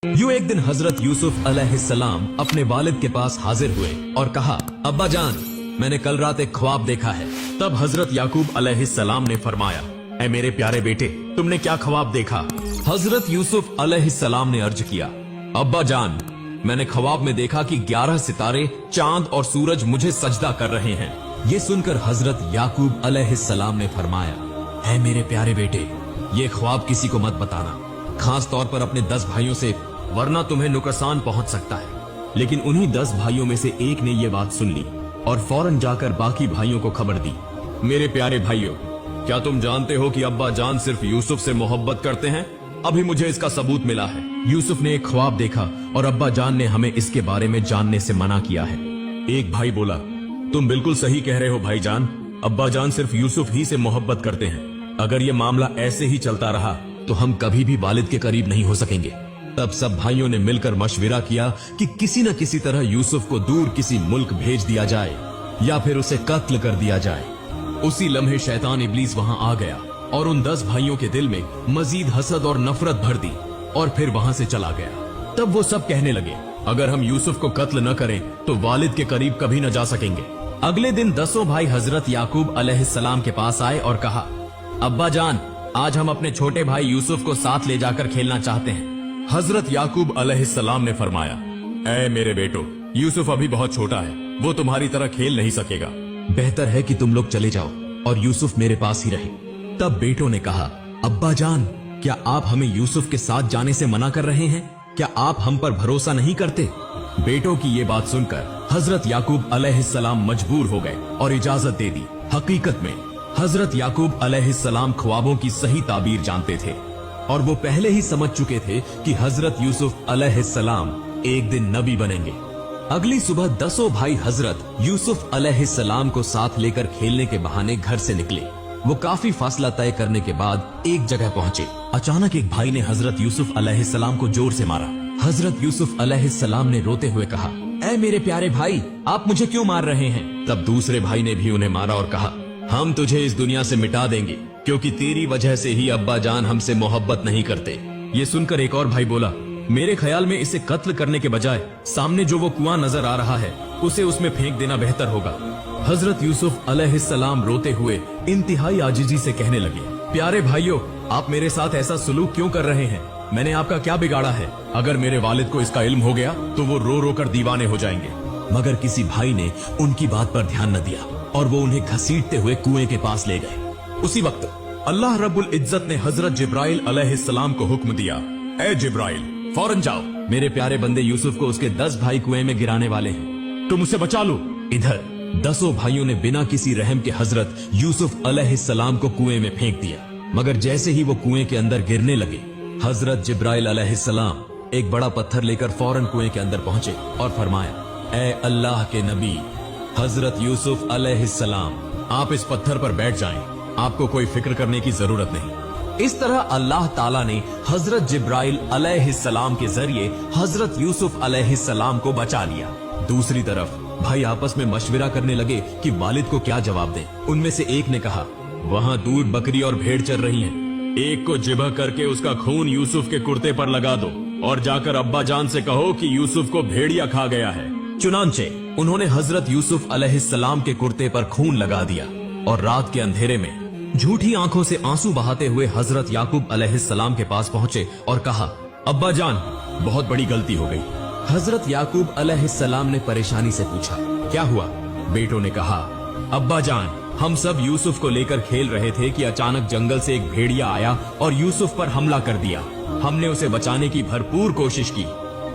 यूं एक दिन हजरत यूसुफ अलैहिस्सलाम अपने वालिद के पास हाजिर हुए और कहा, अब्बा जान, मैंने कल रात एक ख्वाब देखा है। तब हजरत याकूब अलैहिस्सलाम ने फरमाया, ऐ मेरे प्यारे बेटे, तुमने क्या ख्वाब देखा? हजरत यूसुफ अलैहिस्सलाम ने अर्ज किया, अब्बा जान, मैंने ख्वाब में देखा कि 11 सितारे, चांद और सूरज मुझे सजदा कर रहे हैं। ये सुनकर हजरत याकूब अलैहिस्सलाम ने फरमाया, ऐ मेरे प्यारे बेटे, ये ख्वाब किसी को मत बताना, खास तौर पर अपने 10 भाइयों से, वरना तुम्हें नुकसान पहुंच सकता है। लेकिन उन्हीं 10 भाइयों में से एक ने ये बात सुन ली और फौरन जाकर बाकी भाइयों को खबर दी। मेरे प्यारे भाइयों, क्या तुम जानते हो कि अब्बा जान सिर्फ यूसुफ से मोहब्बत करते हैं? अभी मुझे इसका सबूत मिला है। यूसुफ ने एक ख्वाब देखा और अब्बा जान ने हमें इसके बारे में जानने से मना किया है। एक भाई बोला, तुम बिल्कुल सही कह रहे हो भाईजान, अब्बा जान सिर्फ यूसुफ ही से मोहब्बत करते हैं। अगर ये मामला ऐसे ही चलता रहा तो हम कभी भी वालिद के करीब नहीं हो सकेंगे। तब सब भाइयों ने मिलकर मशविरा किया कि किसी न किसी तरह यूसुफ को दूर किसी मुल्क भेज दिया जाए या फिर उसे कत्ल कर दिया जाए। उसी लम्हे शैतान इब्लीस वहां आ गया और उन 10 भाइयों के दिल में मजीद हसद और नफरत भर दी और फिर वहां से चला गया। तब वो सब कहने लगे, अगर हम यूसुफ को कत्ल न करें तो वालिद के करीब कभी न जा सकेंगे। अगले दिन 10 भाई हजरत याकूब अलैहिस्सलाम के पास आए और कहा, अब्बा जान, आज हम अपने छोटे भाई यूसुफ को साथ ले जाकर खेलना चाहते हैं। हजरत याकूब अलैहिस्सलाम ने फरमाया, ऐ मेरे बेटो, यूसुफ अभी बहुत छोटा है, वो तुम्हारी तरह खेल नहीं सकेगा। बेहतर है कि तुम लोग चले जाओ और यूसुफ मेरे पास ही रहे। तब बेटों ने कहा, अब्बा जान, क्या आप हमें यूसुफ के साथ जाने से मना कर रहे हैं? क्या आप हम पर भरोसा नहीं करते? बेटों की ये बात सुनकर हजरत याकूब अलैहिस्सलाम मजबूर हो गए और इजाजत दे दी। हकीकत में हजरत याकूब अलैहिस्सलाम ख्वाबों की सही ताबीर जानते थे और वो पहले ही समझ चुके थे कि हजरत यूसुफ अलैहिस्सलाम एक दिन नबी बनेंगे। अगली सुबह 10 भाई हजरत यूसुफ अलैहिस्सलाम को साथ लेकर खेलने के बहाने घर से निकले। वो काफी फासला तय करने के बाद एक जगह पहुंचे। अचानक एक भाई ने हजरत यूसुफ अलैहिस्सलाम को जोर से मारा। हजरत यूसुफ अलैहिस्सलाम ने रोते हुए कहा, ऐ मेरे प्यारे भाई, आप मुझे क्यों मार रहे हैं? तब दूसरे भाई ने भी उन्हें मारा और कहा, हम तुझे इस दुनिया से मिटा देंगे क्योंकि तेरी वजह से ही अब्बा जान हमसे मोहब्बत नहीं करते। ये सुनकर एक और भाई बोला, मेरे ख्याल में इसे कत्ल करने के बजाय सामने जो वो कुआं नजर आ रहा है उसे उसमें फेंक देना बेहतर होगा। हजरत यूसुफ अलैहिस्सलाम रोते हुए इंतहाई आजिजी से कहने लगे, प्यारे भाइयों, आप मेरे साथ ऐसा सुलूक क्यों कर रहे हैं? मैंने आपका क्या बिगाड़ा है? अगर मेरे वालिद को इसका इल्म हो गया तो वो रो रो कर दीवाने हो जाएंगे। मगर किसी भाई ने उनकी बात पर ध्यान न दिया और वो उन्हें घसीटते हुए कुएं के पास ले गए। उसी वक्त अल्लाह रब्बुल इज्जत ने हजरत जिब्राइल अलैहिस्सलाम को हुक्म दिया, ए जिब्राइल, फौरन जाओ, मेरे प्यारे बंदे यूसुफ को उसके 10 भाई कुएं में गिराने वाले हैं, तुम उसे बचा लो। इधर 10 भाइयों ने बिना किसी रहम के हजरत यूसुफ अलैहिस्सलाम को कुएं में फेंक दिया। मगर जैसे ही वो कुएं के अंदर गिरने लगे, हजरत जिब्राइल अलैहिस्सलाम एक बड़ा पत्थर लेकर फौरन कुएं के अंदर पहुंचे और फरमाया, ए अल्लाह के नबी हजरत यूसुफ अलैहिस्सलाम, आप इस पत्थर पर बैठ जाएं, आपको कोई फिक्र करने की जरूरत नहीं। इस तरह अल्लाह ताला ने हजरत जिब्राइल अलैहिस्सलाम के जरिए हजरत यूसुफ अलैहिस्सलाम को बचा लिया। दूसरी तरफ भाई आपस में मशविरा करने लगे कि वालिद को क्या जवाब दें। उनमें से एक ने कहा, वहाँ दूर बकरी और भेड़ चर रही हैं, एक को जिबह करके उसका खून यूसुफ के कुर्ते पर लगा दो और जाकर अब्बा जान से कहो कि यूसुफ को भेड़िया खा गया है। चुनांचे उन्होंने हजरत यूसुफ अलैहिस्सलाम के कुर्ते पर खून लगा दिया और रात के अंधेरे में झूठी आंखों से आंसू बहाते हुए हजरत याकूब अलैहिस्सलाम के पास पहुंचे और कहा, अब्बा जान, बहुत बड़ी गलती हो गई। हजरत याकूब अलैहिस्सलाम ने परेशानी से पूछा, क्या हुआ? बेटों ने कहा, अब्बा जान, हम सब यूसुफ को लेकर खेल रहे थे कि अचानक जंगल से एक भेड़िया आया और यूसुफ पर हमला कर दिया। हमने उसे बचाने की भरपूर कोशिश की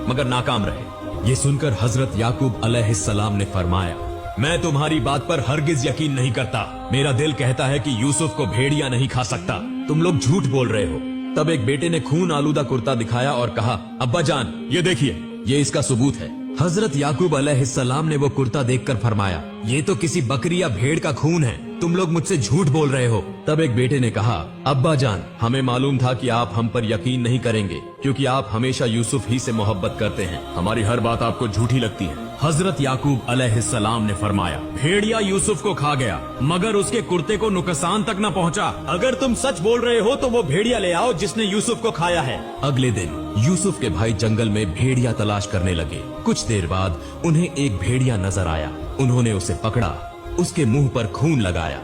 मगर नाकाम रहे। ये सुनकर हजरत याकूब अलैहिस्सलाम ने फरमाया, मैं तुम्हारी बात पर हरगिज यकीन नहीं करता। मेरा दिल कहता है कि यूसुफ को भेड़िया नहीं खा सकता। तुम लोग झूठ बोल रहे हो। तब एक बेटे ने खून आलूदा कुर्ता दिखाया और कहा, अब्बा जान, ये देखिए, ये इसका सबूत है। हजरत याकूब अलैहिस्सलाम ने वो कुर्ता देखकर फरमाया, ये तो किसी बकरी या भेड़ का खून है। तुम लोग मुझसे झूठ बोल रहे हो। तब एक बेटे ने कहा, अब्बा जान, हमें मालूम था कि आप हम पर यकीन नहीं करेंगे, क्योंकि आप हमेशा यूसुफ ही से मोहब्बत करते हैं। हमारी हर बात आपको झूठी लगती है। हजरत याकूब अलैहिस्सलाम ने फरमाया, भेड़िया यूसुफ को खा गया, मगर उसके कुर्ते को नुकसान तक न पहुंचा। अगर तुम सच बोल रहे हो तो वो भेड़िया ले आओ जिसने यूसुफ को खाया है। अगले दिन यूसुफ के भाई जंगल में भेड़िया तलाश करने लगे। कुछ देर बाद उन्हें एक भेड़िया नजर आया। उन्होंने उसे पकड़ा, उसके मुंह पर खून लगाया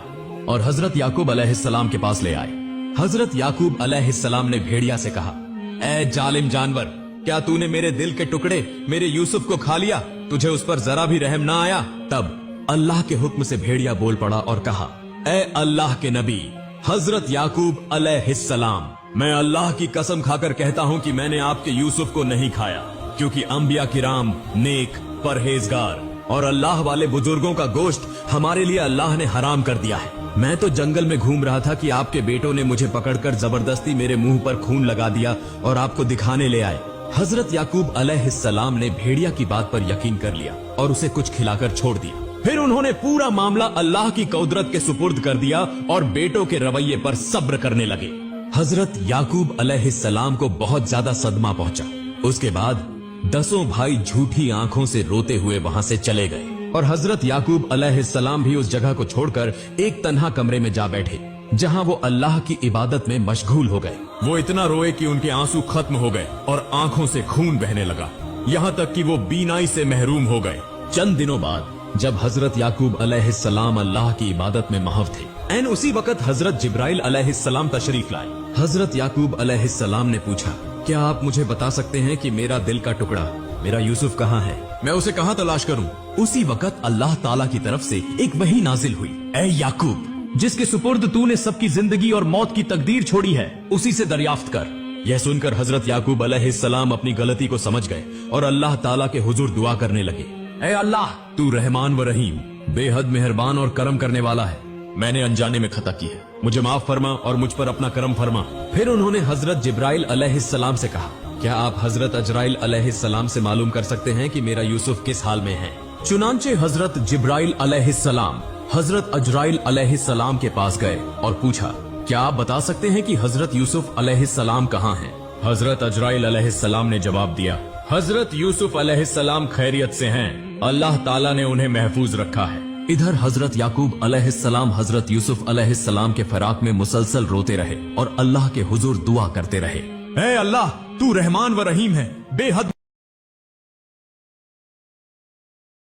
और हजरत याकूब अलैहिस्सलाम के पास ले आए। हजरत याकूब अलैहिस्सलाम ने भेड़िया से कहा, ऐ जालिम जानवर, क्या तूने मेरे दिल के टुकड़े मेरे यूसुफ को खा लिया? तुझे उस पर जरा भी रहम ना आया? तब अल्लाह के हुक्म से भेड़िया बोल पड़ा और कहा, ऐ अल्लाह के नबी हजरत याकूब अलैहिस्सलाम, मैं अल्लाह की कसम खाकर कहता हूँ कि मैंने आपके यूसुफ को नहीं खाया, क्योंकि अंबिया किराम, नेक, परहेजगार और अल्लाह वाले बुजुर्गों का गोश्त हमारे लिए अल्लाह ने हराम कर दिया है। मैं तो जंगल में घूम रहा था कि आपके बेटों ने मुझे पकड़कर जबरदस्ती मेरे मुंह पर खून लगा दिया और आपको दिखाने ले आए। हजरत याकूब अलैहिस्सलाम ने भेड़िया की बात पर यकीन कर लिया और उसे कुछ खिलाकर छोड़ दिया। फिर उन्होंने पूरा मामला अल्लाह की कुदरत के सुपुर्द कर दिया और बेटों के रवैये पर सब्र करने लगे। हजरत याकूब अलैहिस्सलाम को बहुत ज्यादा सदमा पहुंचा। उसके बाद 10 भाई झूठी आंखों से रोते हुए वहां से चले गए और हजरत याकूब अलैहिस्सलाम भी उस जगह को छोड़कर एक तन्हा कमरे में जा बैठे, जहां वो अल्लाह की इबादत में मशगूल हो गए। वो इतना रोए कि उनके आंसू खत्म हो गए और आंखों से खून बहने लगा, यहाँ तक कि वो बीनाई से महरूम हो गए। चंद दिनों बाद जब हजरत याकूब अलैहिस्सलाम अल्लाह की इबादत में महव थे, एन उसी वक्त हजरत जिब्राइल अलैहिस्सलाम तशरीफ लाए। हजरत याकूब अलैहिस्सलाम ने पूछा, क्या आप मुझे बता सकते हैं कि मेरा दिल का टुकड़ा, मेरा यूसुफ कहाँ है? मैं उसे कहाँ तलाश करूँ? उसी वक्त अल्लाह ताला की तरफ से एक वही नाजिल हुई, ऐ याकूब, जिसके सुपुर्द तूने सबकी जिंदगी और मौत की तकदीर छोड़ी है, उसी से दरियाफ्त कर। यह सुनकर हजरत याकूब अलैहिस्सलाम अपनी गलती को समझ गए और अल्लाह ताला के हुजूर दुआ करने लगे, ऐ अल्लाह, तू रहमान व रहीम, बेहद मेहरबान और करम करने वाला है। मैंने अनजाने में खता की है, मुझे माफ फरमा और मुझ पर अपना करम फरमा। फिर उन्होंने हजरत जिब्राइल अलैहिस्सलाम से कहा, क्या आप हजरत अजराइल अलैहिस्सलाम से मालूम कर सकते हैं कि मेरा यूसुफ किस हाल में है? चुनांचे हजरत जिब्राइल अलैहिस्सलाम हजरत अजराइल अलैहिस्सलाम के पास गए और पूछा, क्या आप बता सकते हैं कि हजरत यूसुफ अलैहिस्सलाम कहाँ हैं? हजरत अजराइल अलैहिस्सलाम ने जवाब दिया, हजरत यूसुफ अलैहिस्सलाम खैरियत से हैं, अल्लाह ताला ने उन्हें महफूज रखा है। इधर हजरत याकूब अलैहिस्सलाम हजरत यूसुफ अलैहिस्सलाम के फराक में मुसलसल रोते रहे और अल्लाह के हुजूर दुआ करते रहे, ऐ अल्लाह, तू रहमान व रहीम है, बेहद